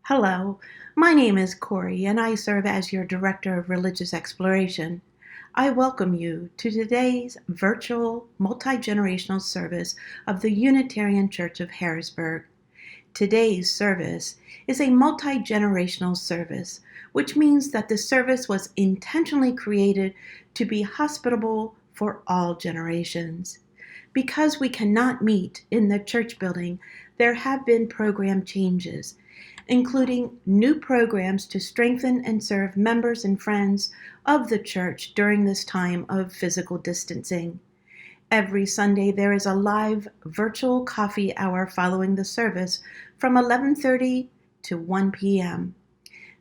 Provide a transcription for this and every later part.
Hello, my name is Cory and I serve as your Director of Religious Exploration. I welcome you to today's virtual multi-generational service of the Unitarian Church of Harrisburg. Today's service is a multi-generational service, which means that the service was intentionally created to be hospitable for all generations. Because we cannot meet in the church building, there have been program changes, including new programs to strengthen and serve members and friends of the church during this time of physical distancing. Every Sunday there is a live virtual coffee hour following the service from 11:30 to 1 p.m.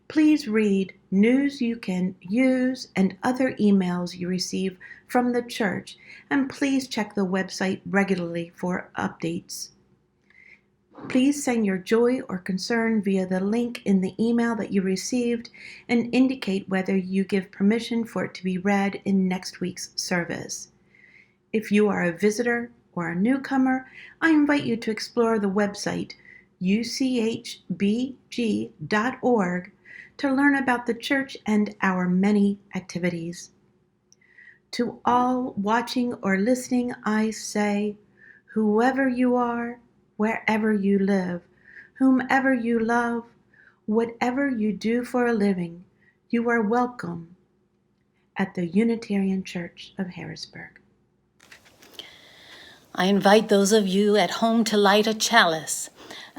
Please read news you can use and other emails you receive from the church, and please check the website regularly for updates. Please send your joy or concern via the link in the email that you received and indicate whether you give permission for it to be read in next week's service. If you are a visitor or a newcomer, I invite you to explore the website uchbg.org to learn about the church and our many activities. To all watching or listening, I say, whoever you are, wherever you live, whomever you love, whatever you do for a living, you are welcome at the Unitarian Church of Harrisburg. I invite those of you at home to light a chalice,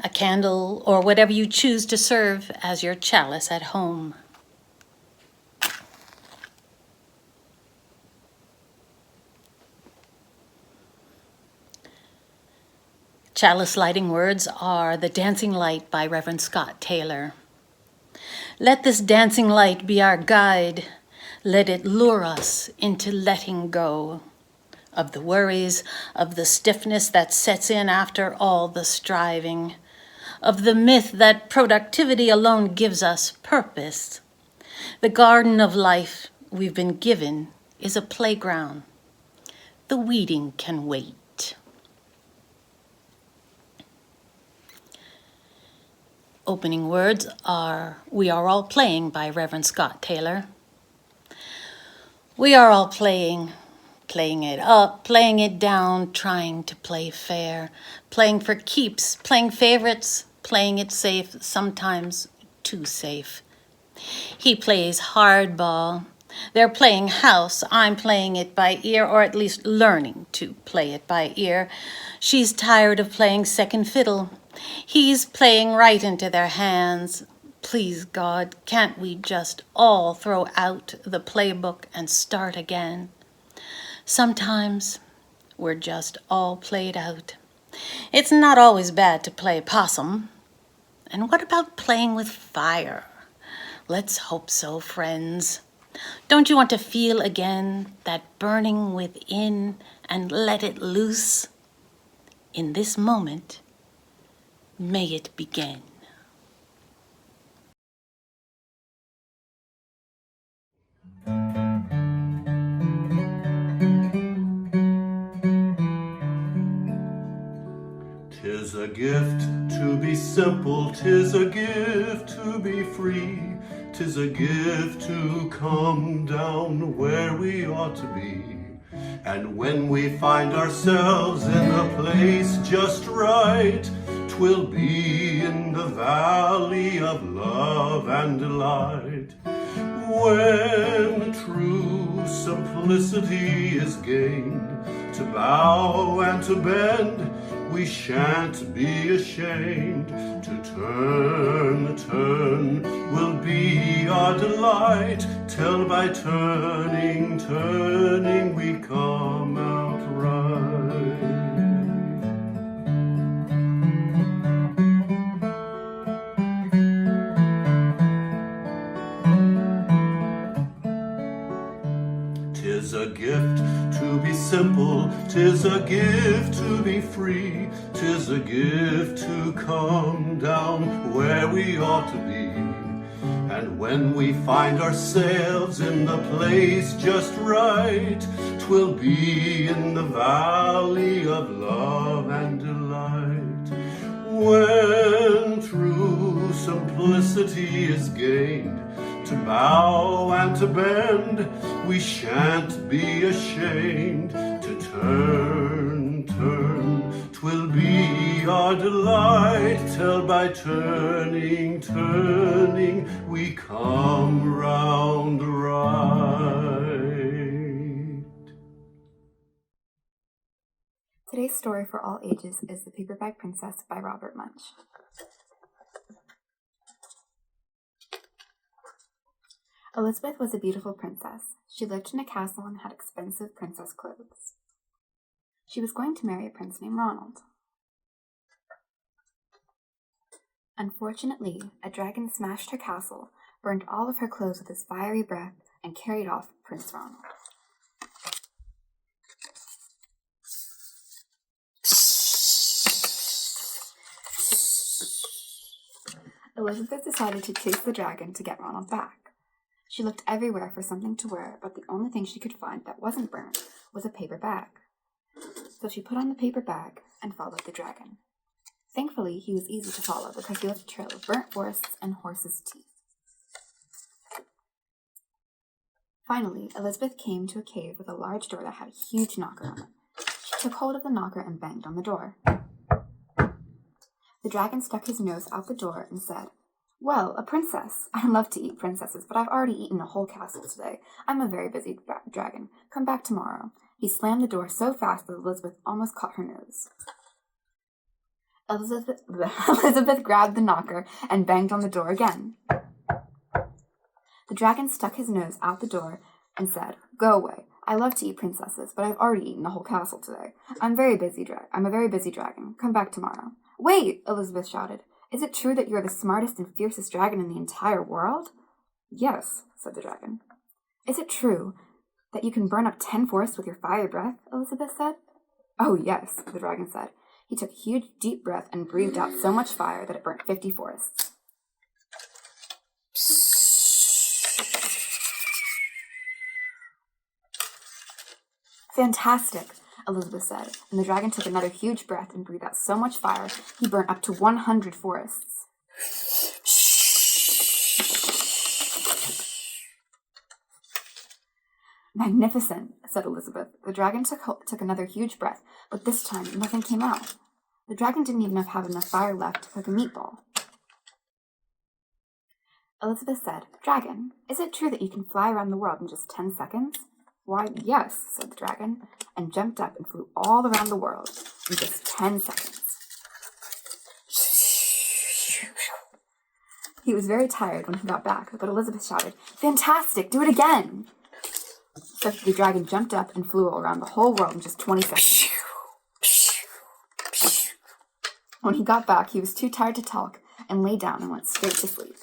a candle, or whatever you choose to serve as your chalice at home. Chalice lighting words are The Dancing Light by Reverend Scott Taylor. Let this dancing light be our guide. Let it lure us into letting go of the worries, of the stiffness that sets in after all the striving, of the myth that productivity alone gives us purpose. The garden of life we've been given is a playground. The weeding can wait. Opening words are We Are All Playing by Reverend Scott Taylor. We are all playing it up, playing it down, trying to play fair, playing for keeps, playing favorites, playing it safe, sometimes too safe. He plays hardball. They're playing house. I'm playing it by ear, or at least learning to play it by ear. She's tired of playing second fiddle. He's playing right into their hands. Please, God, can't we just all throw out the playbook and start again? Sometimes we're just all played out. It's not always bad to play possum. And what about playing with fire? Let's hope so, friends. Don't you want to feel again that burning within and let it loose? In this moment, may it begin. Tis a gift to be simple, 'tis a gift to be free, 'tis a gift to come down where we ought to be. And when we find ourselves in a place just right, 'twill be in the valley of love and delight. When true simplicity is gained, to bow and to bend, we shan't be ashamed. To turn will be our delight, till by turning we come out right. Tis a gift to be simple, 'tis a gift to be free, 'tis a gift to come down where we ought to be. And when we find ourselves in the place just right, 'twill be in the valley of love and delight. When true simplicity victory is gained. To bow and to bend, we shan't be ashamed. To turn, 'twill be our delight, till by turning, we come round right. Today's story for all ages is The Paper Bag Princess by Robert Munsch. Elizabeth was a beautiful princess. She lived in a castle and had expensive princess clothes. She was going to marry a prince named Ronald. Unfortunately, a dragon smashed her castle, burned all of her clothes with his fiery breath, and carried off Prince Ronald. Elizabeth decided to chase the dragon to get Ronald back. She looked everywhere for something to wear, but the only thing she could find that wasn't burnt was a paper bag. So she put on the paper bag and followed the dragon. Thankfully, he was easy to follow because he left a trail of burnt forests and horses' teeth. Finally, Elizabeth came to a cave with a large door that had a huge knocker on it. She took hold of the knocker and banged on the door. The dragon stuck his nose out the door and said, "Well, a princess. I love to eat princesses, but I've already eaten a whole castle today. I'm a very busy dragon. Come back tomorrow." He slammed the door so fast that Elizabeth almost caught her nose. Elizabeth grabbed the knocker and banged on the door again. The dragon stuck his nose out the door and said, "Go away. I love to eat princesses, but I've already eaten a whole castle today. I'm a very busy dragon. Come back tomorrow." "Wait!" Elizabeth shouted. "Is it true that you're the smartest and fiercest dragon in the entire world?" "Yes," said the dragon. "Is it true that you can burn up 10 forests with your fiery breath?" Elizabeth said. "Oh, yes," the dragon said. He took a huge, deep breath and breathed out so much fire that it burnt 50 forests. "Fantastic," Elizabeth said, and the dragon took another huge breath and breathed out so much fire he burnt up to 100 forests. "Magnificent," said Elizabeth. The dragon took another huge breath, but this time nothing came out. The dragon didn't even have enough fire left to cook a meatball. Elizabeth said, "Dragon, is it true that you can fly around the world in just 10 seconds?" "Why, yes," said the dragon, and jumped up and flew all around the world in just 10 seconds. He was very tired when he got back, but Elizabeth shouted, "Fantastic! Do it again!" So the dragon jumped up and flew around the whole world in just 20 seconds. When he got back, he was too tired to talk and lay down and went straight to sleep.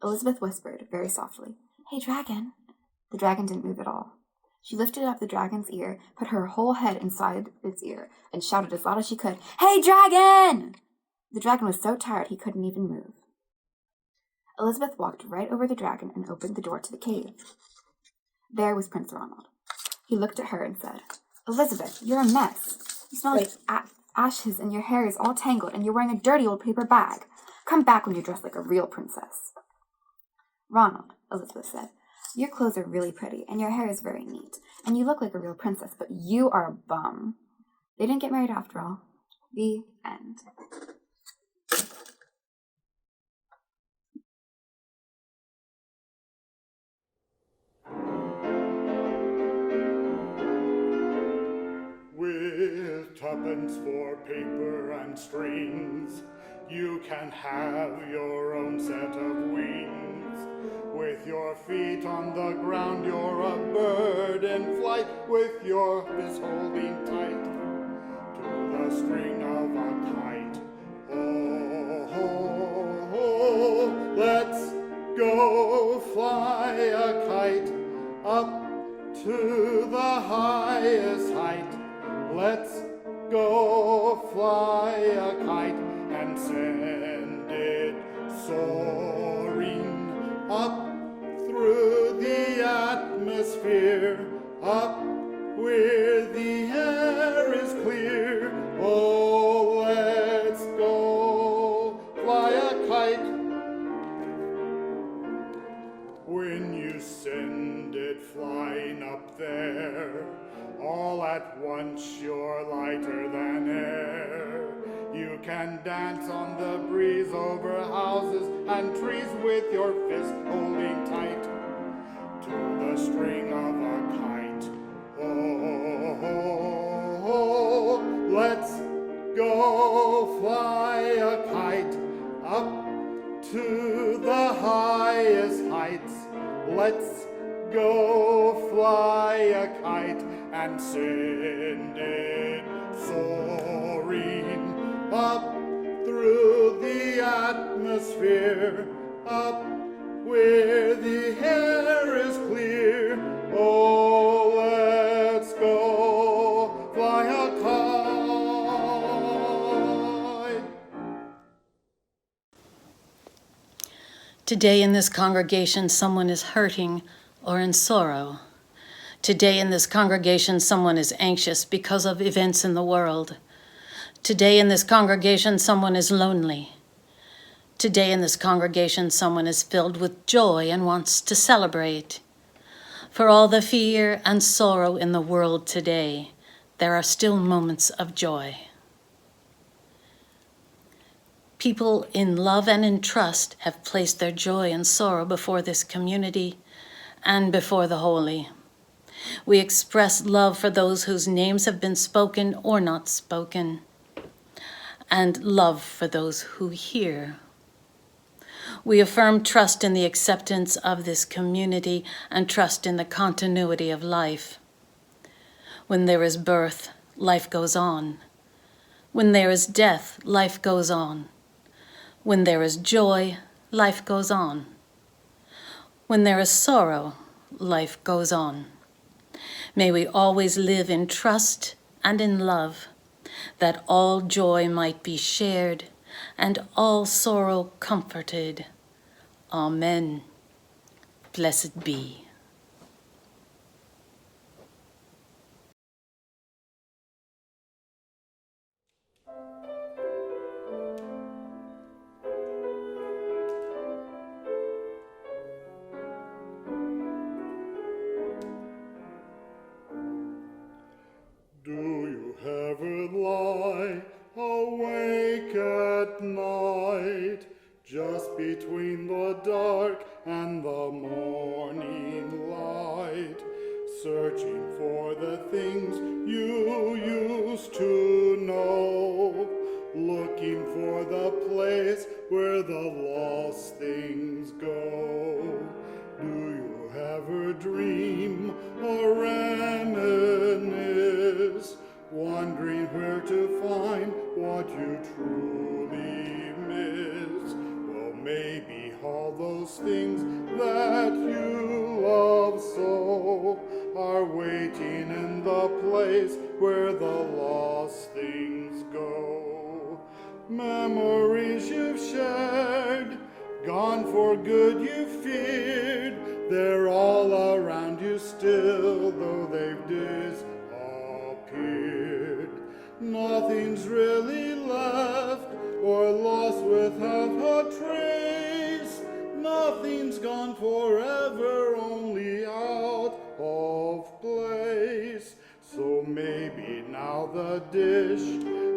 Elizabeth whispered very softly, "Hey, dragon." The dragon didn't move at all. She lifted up the dragon's ear, put her whole head inside its ear, and shouted as loud as she could, "Hey, dragon!" The dragon was so tired he couldn't even move. Elizabeth walked right over the dragon and opened the door to the cave. There was Prince Ronald. He looked at her and said, "Elizabeth, you're a mess. You smell like ashes and your hair is all tangled and you're wearing a dirty old paper bag. Come back when you're dressed like a real princess." "Ronald," Elizabeth said, "your clothes are really pretty and your hair is very neat and you look like a real princess, but you are a bum." They didn't get married after all. The end. With tuppence for paper and strings, you can have your own set of wings. With your feet on the ground, you're a bird in flight, with your fist holding tight to the string of a kite. Oh, oh, oh, let's go fly a kite up to the highest height. Let's go fly a kite and send it soaring up through the atmosphere, up where the air is clear. Oh, let's go fly a kite can dance on the breeze over houses and trees with your fist holding tight to the string of a kite. Oh, let's go fly a kite up to the highest heights. Let's go fly a kite and send it soaring up through the atmosphere, up where the air is clear. Oh, let's go fly a kite. Today in this congregation, someone is hurting or in sorrow. Today in this congregation, someone is anxious because of events in the world. Today in this congregation, someone is lonely. Today in this congregation, someone is filled with joy and wants to celebrate. For all the fear and sorrow in the world today, there are still moments of joy. People in love and in trust have placed their joy and sorrow before this community and before the holy. We express love for those whose names have been spoken or not spoken, and love for those who hear. We affirm trust in the acceptance of this community and trust in the continuity of life. When there is birth, life goes on. When there is death, life goes on. When there is joy, life goes on. When there is sorrow, life goes on. May we always live in trust and in love, that all joy might be shared and all sorrow comforted. Amen. Blessed be. Do you ever lie awake at night, just between the dark and the morning light, searching for the things you used to know, looking for the place where the lost things go? Do you ever dream or reminisce, wondering where to find what you truly miss? Well, maybe all those things that you love so are waiting in the place where the lost things go. Memories you've shared, gone for good you feared, they're all around you still, though they've disappeared. Nothing's really left or lost without a trace. Nothing's gone forever, only out of place. So maybe now the dish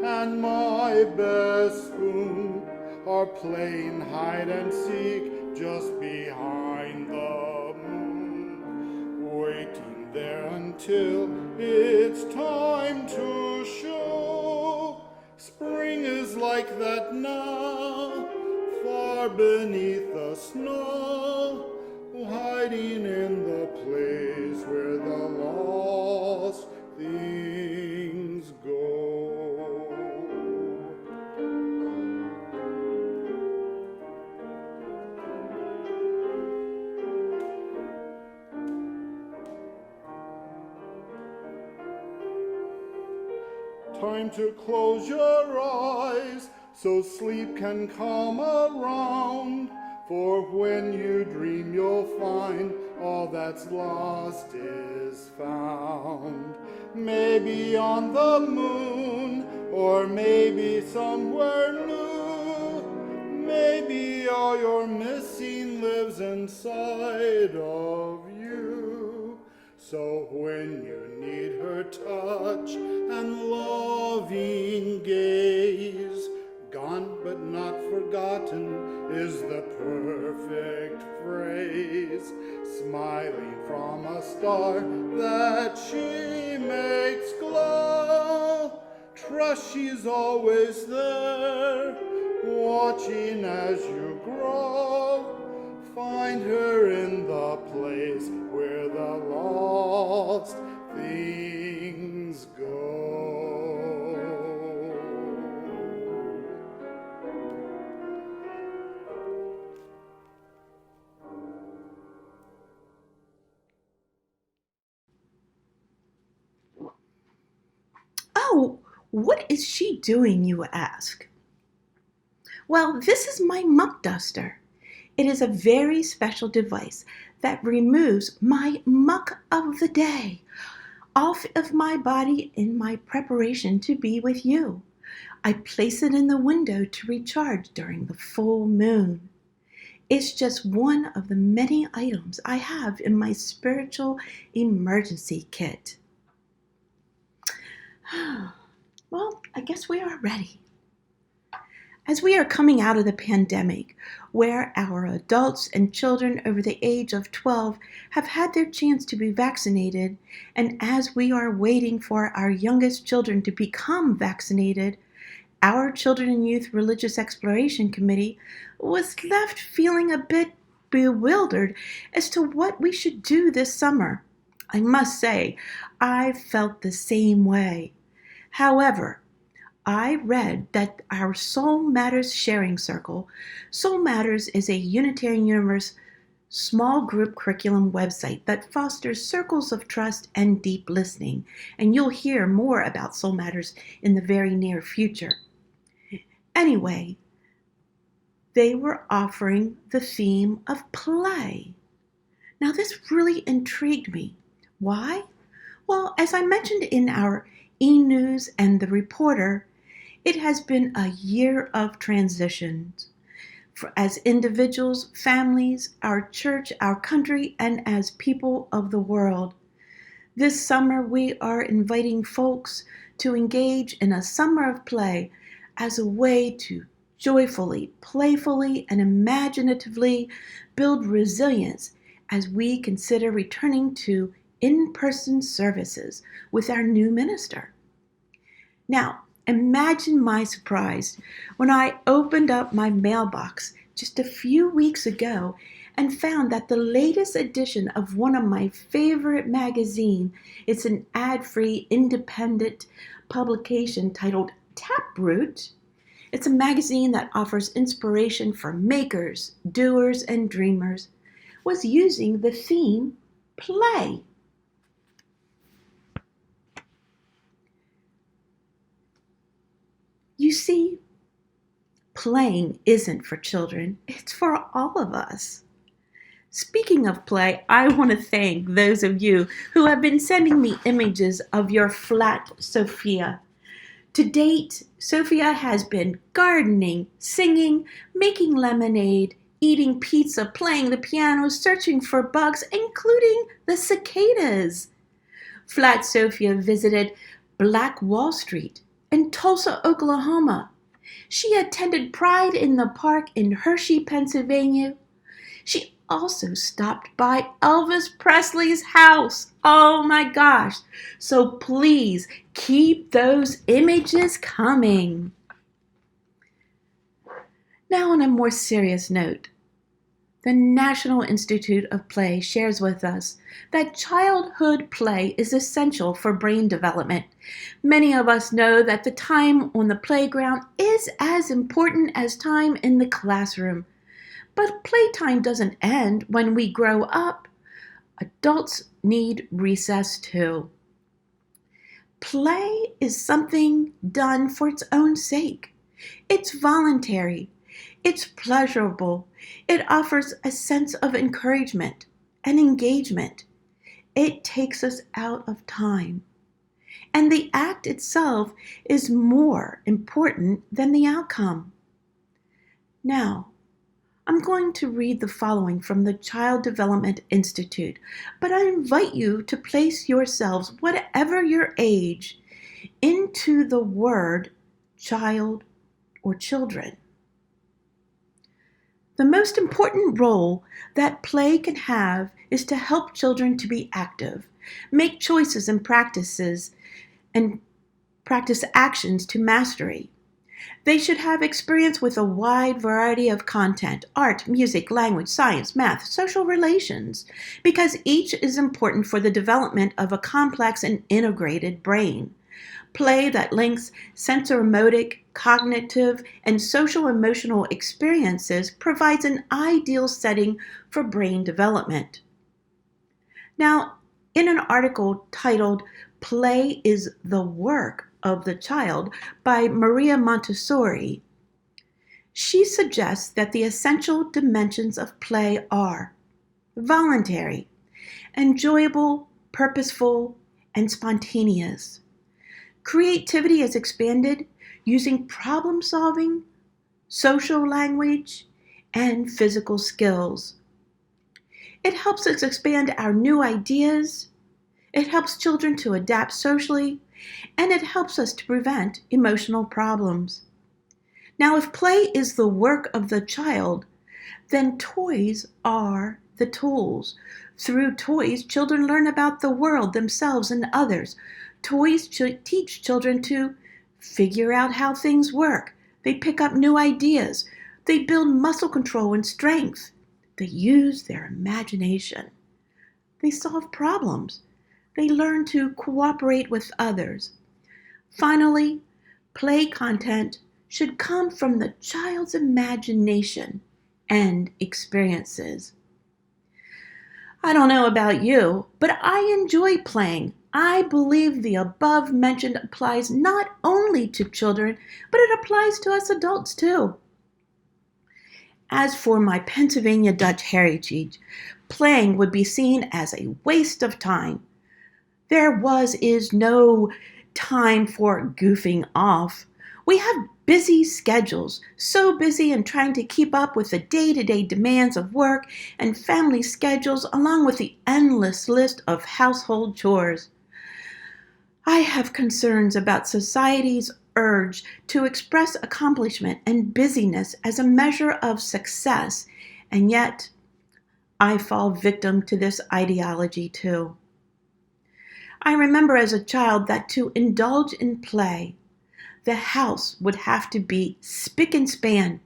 and my best spoon are playing hide and seek just behind the moon, waiting there until it's time to show. Spring is like that now, far beneath the snow, hiding in the place where the lost things go. Time to close your eyes so sleep can come around. For when you dream, you'll find all that's lost is found. Maybe on the moon, or maybe somewhere new. Maybe all you're missing lives inside of you. So when you need her touch and loving gaze, she's always there, watching as you grow. Find her in the place where the lost things go. Oh, what is she doing, you ask? Well, this is my muck duster. It is a very special device that removes my muck of the day off of my body in my preparation to be with you. I place it in the window to recharge during the full moon. It's just one of the many items I have in my spiritual emergency kit. Well, I guess we are ready. As we are coming out of the pandemic, where our adults and children over the age of 12 have had their chance to be vaccinated, and as we are waiting for our youngest children to become vaccinated, our Children and Youth Religious Exploration Committee was left feeling a bit bewildered as to what we should do this summer. I must say, I felt the same way. However, I read that our Soul Matters Sharing Circle, Soul Matters is a Unitarian Universe small group curriculum website that fosters circles of trust and deep listening, and you'll hear more about Soul Matters in the very near future. Anyway, they were offering the theme of play. Now this really intrigued me. Why? Well, as I mentioned in our e-news and the reporter, it has been a year of transitions as individuals, families, our church, our country, and as people of the world. This summer, we are inviting folks to engage in a summer of play as a way to joyfully, playfully, and imaginatively build resilience as we consider returning to in-person services with our new minister. Now, imagine my surprise when I opened up my mailbox just a few weeks ago and found that the latest edition of one of my favorite magazines, it's an ad-free independent publication titled Taproot. It's a magazine that offers inspiration for makers, doers, and dreamers, was using the theme play. You see, playing isn't for children, it's for all of us. Speaking of play, I want to thank those of you who have been sending me images of your flat Sophia. To date, Sophia has been gardening, singing, making lemonade, eating pizza, playing the piano, searching for bugs, including the cicadas. Flat Sophia visited Black Wall Street in Tulsa, Oklahoma. She attended Pride in the Park in Hershey, Pennsylvania. She also stopped by Elvis Presley's house. Oh my gosh. So please keep those images coming. Now on a more serious note, the National Institute of Play shares with us that childhood play is essential for brain development. Many of us know that the time on the playground is as important as time in the classroom. But playtime doesn't end when we grow up. Adults need recess too. Play is something done for its own sake. It's voluntary. It's pleasurable. It offers a sense of encouragement and engagement. It takes us out of time. And the act itself is more important than the outcome. Now, I'm going to read the following from the Child Development Institute, but I invite you to place yourselves, whatever your age, into the word child or children. The most important role that play can have is to help children to be active, make choices and practices, and practice actions to mastery. They should have experience with a wide variety of content: art, music, language, science, math, social relations, because each is important for the development of a complex and integrated brain. Play that links sensorimotic, cognitive, and social-emotional experiences provides an ideal setting for brain development. Now, in an article titled "Play is the Work of the Child" by Maria Montessori, she suggests that the essential dimensions of play are voluntary, enjoyable, purposeful, and spontaneous. Creativity is expanded using problem solving, social language, and physical skills. It helps us expand our new ideas, it helps children to adapt socially, and it helps us to prevent emotional problems. Now, if play is the work of the child, then toys are the tools. Through toys, children learn about the world, themselves, and others. Toys teach children to figure out how things work. They pick up new ideas. They build muscle control and strength. They use their imagination. They solve problems. They learn to cooperate with others. Finally, play content should come from the child's imagination and experiences. I don't know about you, but I enjoy playing. I believe the above mentioned applies not only to children, but it applies to us adults too. As for my Pennsylvania Dutch heritage, playing would be seen as a waste of time. There is no time for goofing off. We have busy schedules, so busy in trying to keep up with the day-to-day demands of work and family schedules, along with the endless list of household chores. I have concerns about society's urge to express accomplishment and busyness as a measure of success, and yet I fall victim to this ideology too. I remember as a child that to indulge in play, the house would have to be spick and span.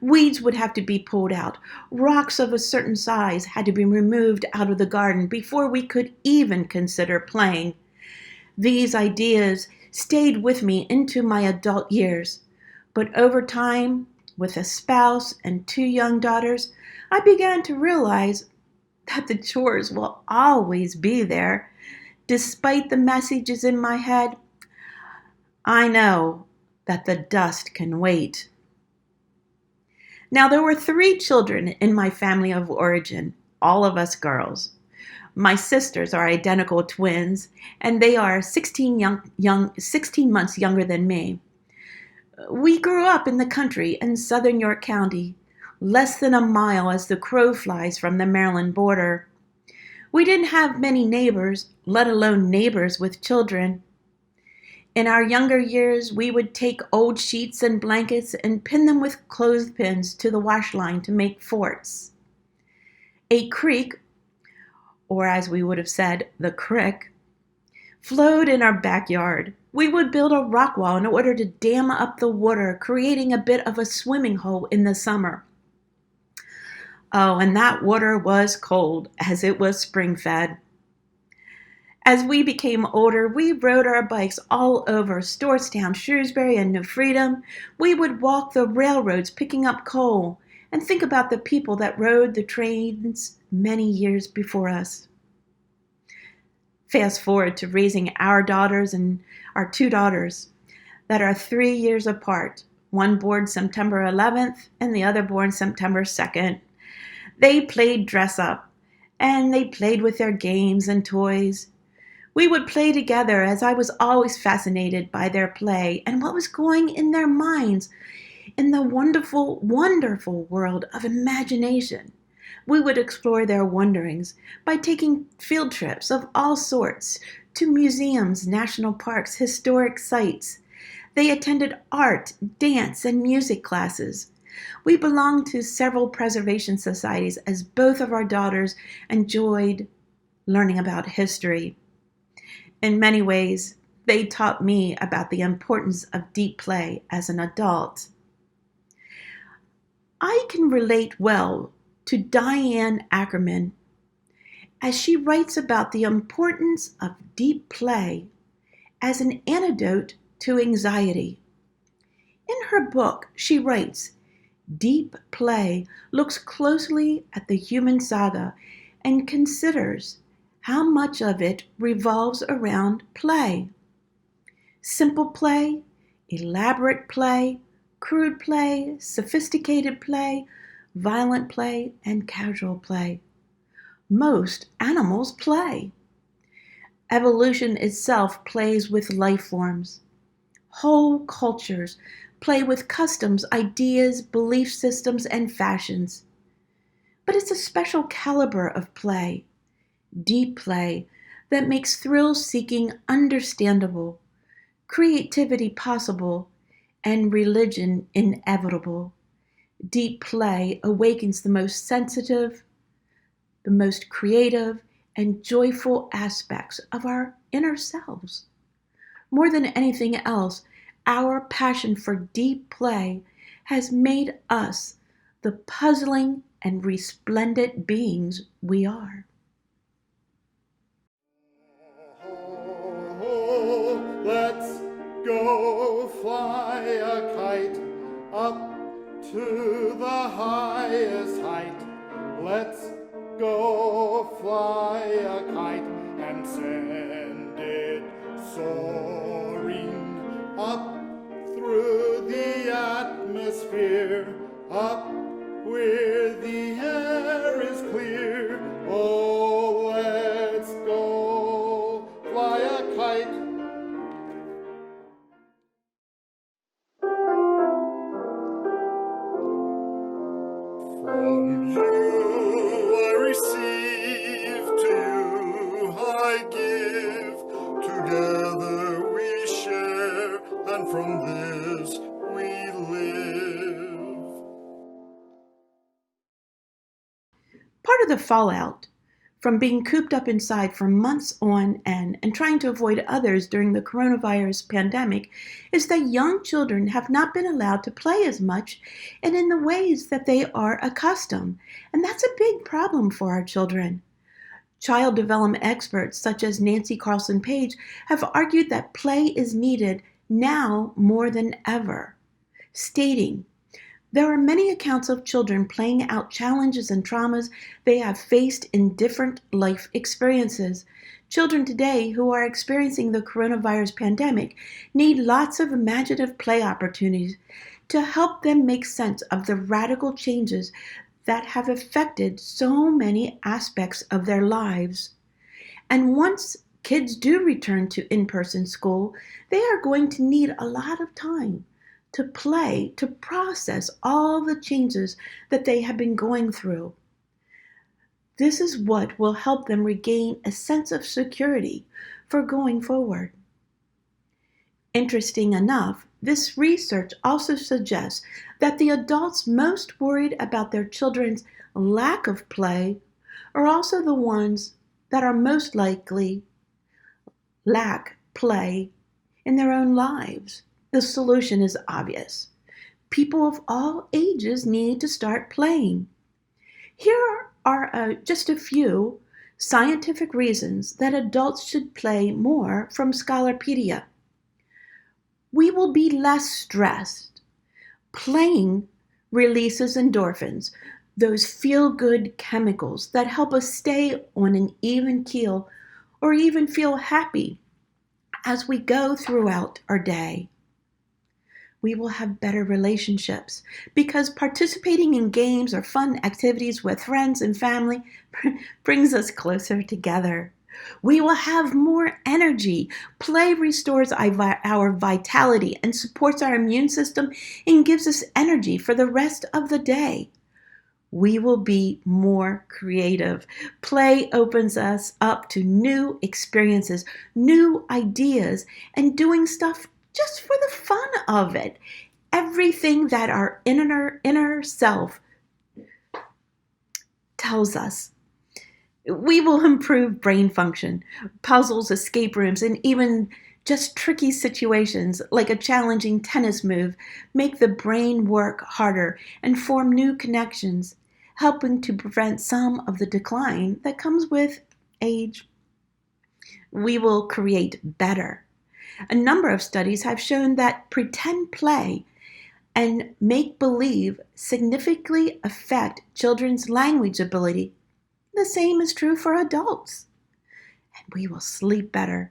Weeds would have to be pulled out. Rocks of a certain size had to be removed out of the garden before we could even consider playing. These ideas stayed with me into my adult years, but over time, with a spouse and 2 young daughters, I began to realize that the chores will always be there. Despite the messages in my head, I know that the dust can wait. Now, there were 3 children in my family of origin, all of us girls. My sisters are identical twins, and they are 16 months younger than me. We grew up in the country in southern York County, less than a mile as the crow flies from the Maryland border. We didn't have many neighbors, let alone neighbors with children. In our younger years, we would take old sheets and blankets and pin them with clothespins to the wash line to make forts. A creek, or as we would have said, the crick, flowed in our backyard. We would build a rock wall in order to dam up the water, creating a bit of a swimming hole in the summer. Oh, and that water was cold, as it was spring-fed. As we became older, we rode our bikes all over Stewartstown, Shrewsbury, and New Freedom. We would walk the railroads picking up coal and think about the people that rode the trains many years before us. Fast forward to raising our daughters and our 2 daughters that are 3 years apart, one born September 11th and the other born September 2nd. They played dress up, and they played with their games and toys. We would play together, as I was always fascinated by their play and what was going in their minds in the wonderful, wonderful world of imagination. We would explore their wanderings by taking field trips of all sorts to museums, national parks, historic sites. They attended art, dance, and music classes. We belonged to several preservation societies, as both of our daughters enjoyed learning about history. In many ways, They taught me about the importance of deep play as an adult. I can relate well to Diane Ackerman as she writes about the importance of deep play as an antidote to anxiety. In her book, she writes, "Deep play looks closely at the human saga and considers how much of it revolves around play. Simple play, elaborate play, crude play, sophisticated play, violent play, and casual play. Most animals play. Evolution itself plays with life forms. Whole cultures play with customs, ideas, belief systems, and fashions. But it's a special caliber of play, deep play, that makes thrill-seeking understandable, creativity possible, and religion inevitable. Deep play awakens the most sensitive, the most creative, and joyful aspects of our inner selves. More than anything else, our passion for deep play has made us the puzzling and resplendent beings we are." Oh, let's go fly a kite up to the highest height. Let's go fly a kite and send it soaring up through the atmosphere, up where the air is clear. Oh, let's go fly a kite. From you I receive, to you I give. Together we share, and from this we live. Part of the fallout from being cooped up inside for months on end and trying to avoid others during the coronavirus pandemic is that young children have not been allowed to play as much and in the ways that they are accustomed. And that's a big problem for our children. Child development experts such as Nancy Carlson Page have argued that play is needed now more than ever, stating, "There are many accounts of children playing out challenges and traumas they have faced in different life experiences. Children today who are experiencing the coronavirus pandemic need lots of imaginative play opportunities to help them make sense of the radical changes that have affected so many aspects of their lives. And once kids do return to in-person school, they are going to need a lot of time to play, to process all the changes that they have been going through. This is what will help them regain a sense of security for going forward." Interesting enough, this research also suggests that the adults most worried about their children's lack of play are also the ones that are most likely lack play in their own lives. The solution is obvious. People of all ages need to start playing. Here are just a few scientific reasons that adults should play more from Scholarpedia. We will be less stressed. Playing releases endorphins, those feel-good chemicals that help us stay on an even keel or even feel happy as we go throughout our day. We will have better relationships because participating in games or fun activities with friends and family brings us closer together. We will have more energy. Play restores our vitality and supports our immune system and gives us energy for the rest of the day. We will be more creative. Play opens us up to new experiences, new ideas, and doing stuff just for the fun of it. Everything that our inner self tells us. We will improve brain function. Puzzles, escape rooms, and even Just tricky situations, like a challenging tennis move, make the brain work harder and form new connections, helping to prevent some of the decline that comes with age. We will create better. A number of studies have shown that pretend play and make believe significantly affect children's language ability. The same is true for adults. And we will sleep better.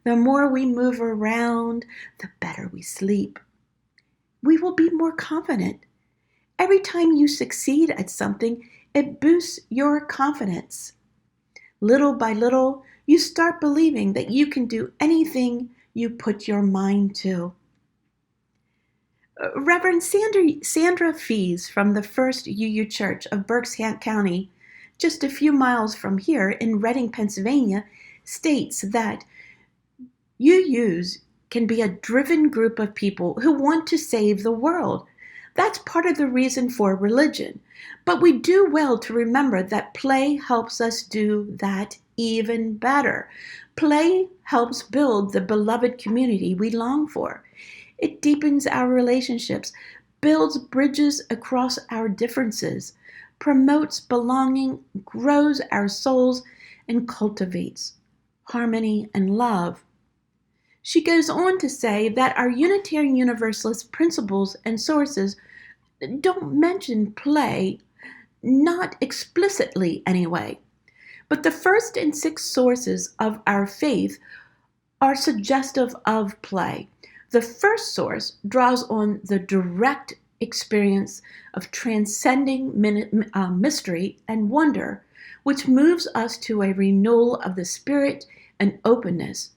The more we move around, the better we sleep. We will be more confident. Every time you succeed at something, it boosts your confidence. Little by little, you start believing that you can do anything you put your mind to. Reverend Sandra Fees from the First UU Church of Berks County, just a few miles from here in Reading, Pennsylvania, states that UUs can be a driven group of people who want to save the world. That's part of the reason for religion. But we do well to remember that play helps us do that even better. Play helps build the beloved community we long for. It deepens our relationships, builds bridges across our differences, promotes belonging, grows our souls, and cultivates harmony and love. She goes on to say that our Unitarian Universalist principles and sources don't mention play, not explicitly anyway. But the first and sixth sources of our faith are suggestive of play. The first source draws on the direct experience of transcending mystery and wonder, which moves us to a renewal of the spirit and openness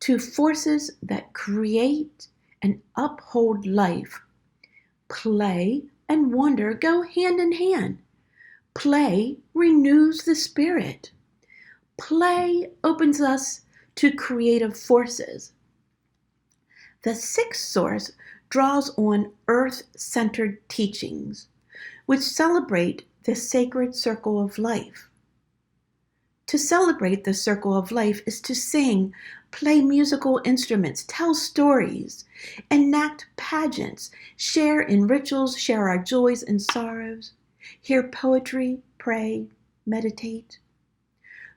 to forces that create and uphold life. Play and wonder go hand in hand. Play renews the spirit. Play opens us to creative forces. The sixth source draws on earth-centered teachings, which celebrate the sacred circle of life. To celebrate the circle of life is to sing, play musical instruments, tell stories, enact pageants, share in rituals, share our joys and sorrows, hear poetry, pray, meditate.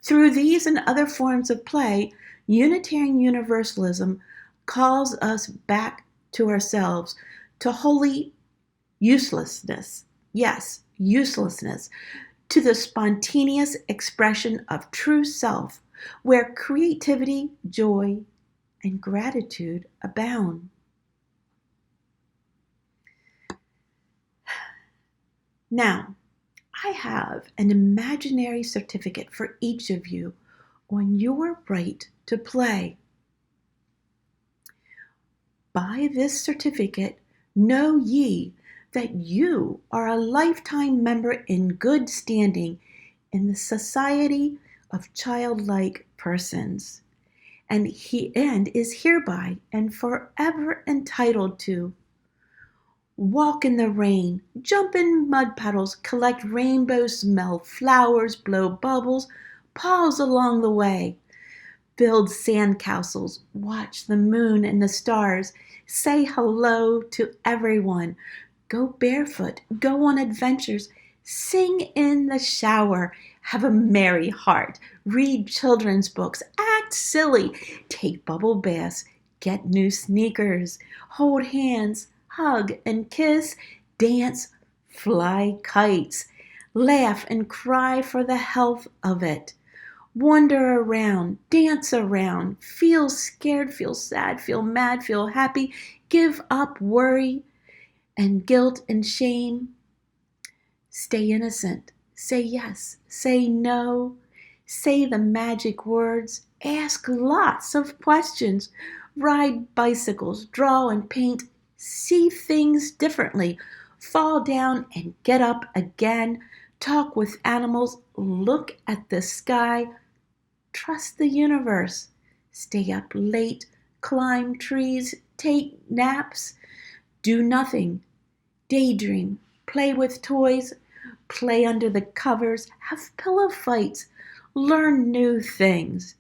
Through these and other forms of play, Unitarian Universalism calls us back to ourselves, to holy uselessness. Yes, uselessness, to the spontaneous expression of true self, where creativity, joy, and gratitude abound. Now, I have an imaginary certificate for each of you on your right to play. By this certificate, know ye that you are a lifetime member in good standing in the Society of Childlike Persons, and is hereby and forever entitled to walk in the rain, jump in mud puddles, collect rainbows, smell flowers, blow bubbles, pause along the way, build sandcastles, watch the moon and the stars, say hello to everyone, go barefoot, go on adventures, sing in the shower, have a merry heart, read children's books, act silly, take bubble baths, get new sneakers, hold hands, hug and kiss, dance, fly kites, laugh and cry for the health of it. Wander around, dance around, feel scared, feel sad, feel mad, feel happy, give up worry and guilt and shame. Stay innocent, say yes, say no, say the magic words, ask lots of questions, ride bicycles, draw and paint, see things differently, fall down and get up again, talk with animals, look at the sky, trust the universe, stay up late, climb trees, take naps, do nothing, daydream, play with toys, play under the covers, have pillow fights, learn new things,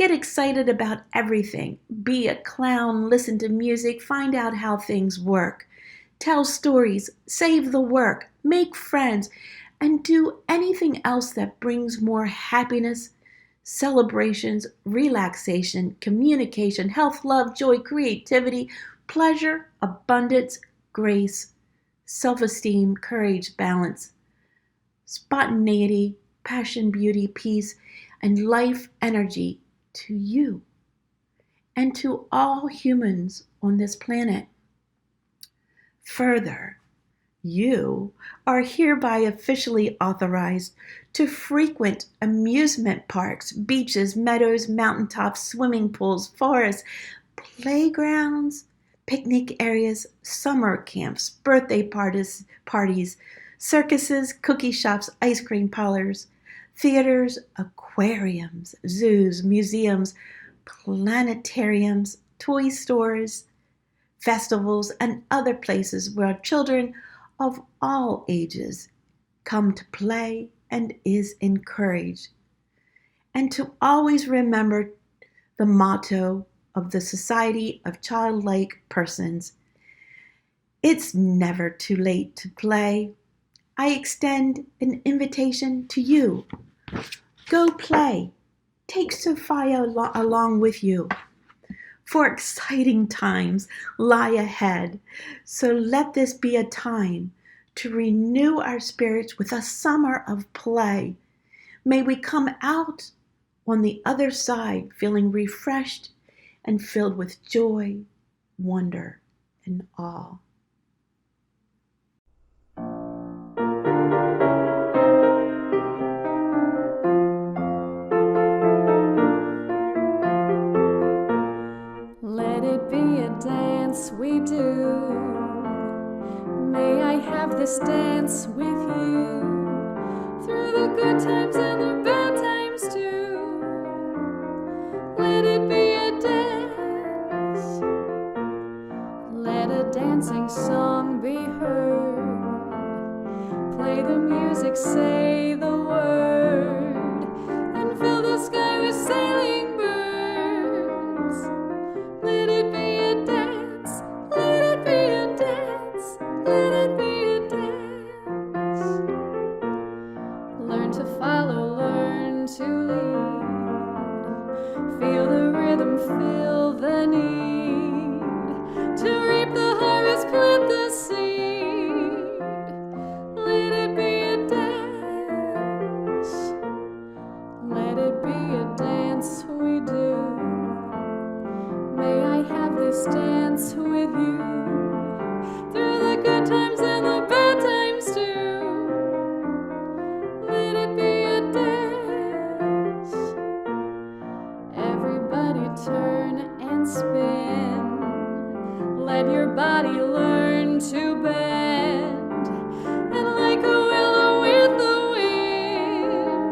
Get excited about everything. Be a clown, listen to music, find out how things work. Tell stories, save the work, make friends, and do anything else that brings more happiness, celebrations, relaxation, communication, health, love, joy, creativity, pleasure, abundance, grace, self-esteem, courage, balance, spontaneity, passion, beauty, peace, and life energy to you and to all humans on this planet. Further, you are hereby officially authorized to frequent amusement parks, beaches, meadows, mountaintops, swimming pools, forests, playgrounds, picnic areas, summer camps, birthday parties, circuses, cookie shops, ice cream parlors, theaters, aquariums, zoos, museums, planetariums, toy stores, festivals, and other places where children of all ages come to play and is encouraged. And to always remember the motto of the Society of Childlike Persons: it's never too late to play. I extend an invitation to you. Go play. Take Sophia along with you. For exciting times lie ahead, so let this be a time to renew our spirits with a summer of play. May we come out on the other side feeling refreshed and filled with joy, wonder, and awe. Let it be a dance we do. May I have this dance with you through the good times and the bad times too. Let it be a dance. Let a dancing song be heard. Play the music, say the word, and fill the sky with sailing birds. Let it be a dance, let it be a dance, let it be a dance. Learn to follow, learn to lead. Feel the rhythm, feel the need. To reap the harvest, plant the seed. Let it be a dance. Let it be a dance we do. May I have this dance with you through the good times and the bad times too. Let it be a dance. Everybody turn and spin. Let your body learn to bend. And like a willow with the wind,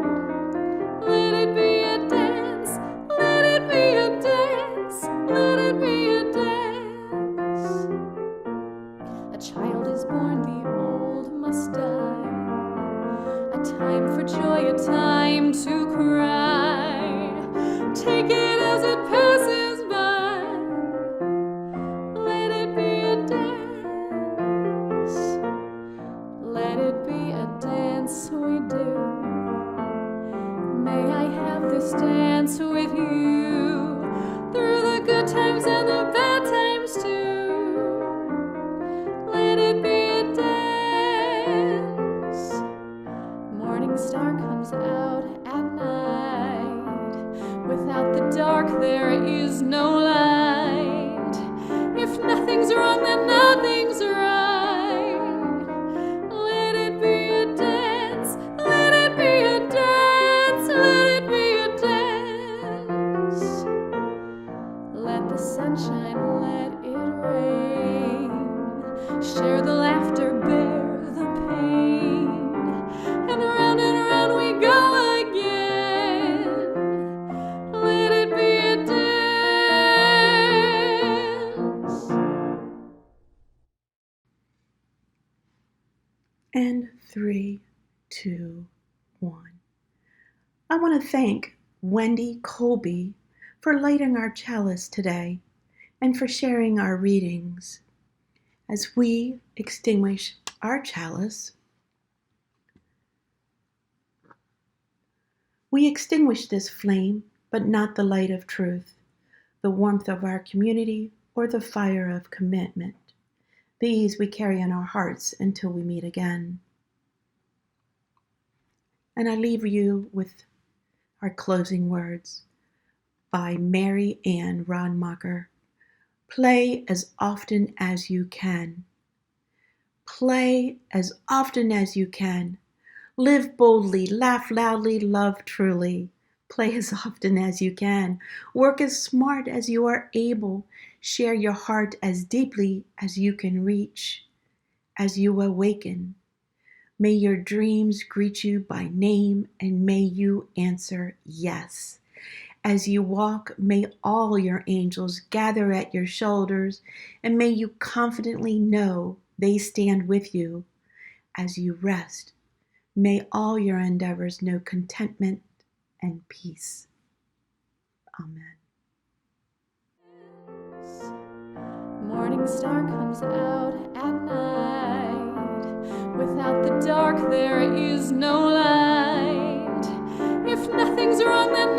let it be a dance. Let it be a dance. Let it be a dance. A child is born, the old must die. A time for joy, a time to cry. Take it as it passes by. Let it be a dance. Let it be a dance we do. May I have this dance with you through the good times and the bad times too. Let it be a dance. Morning star comes out at night. Without the dark there is no light. If nothing's wrong, then nothing's right. Let it be a dance. Let it be a dance. Let it be a dance. Let the sunshine, let it rain. Share the laughter, bear the pain. And round we go again. Let it be a dance. And 3, 2, 1. I want to thank Wendy Colby for lighting our chalice today, and for sharing our readings. As we extinguish our chalice, we extinguish this flame, but not the light of truth, the warmth of our community, or the fire of commitment. These we carry in our hearts until we meet again. And I leave you with our closing words by Mary Ann Rodmacher. Play as often as you can. Play as often as you can. Live boldly, laugh loudly, love truly. Play as often as you can. Work as smart as you are able. Share your heart as deeply as you can reach. As you awaken, may your dreams greet you by name, and may you answer yes. As you walk, may all your angels gather at your shoulders, and may you confidently know they stand with you. As you rest, may all your endeavors know contentment and peace. Amen. Morning star comes out at night. Without the dark there is no light. If nothing's wrong, then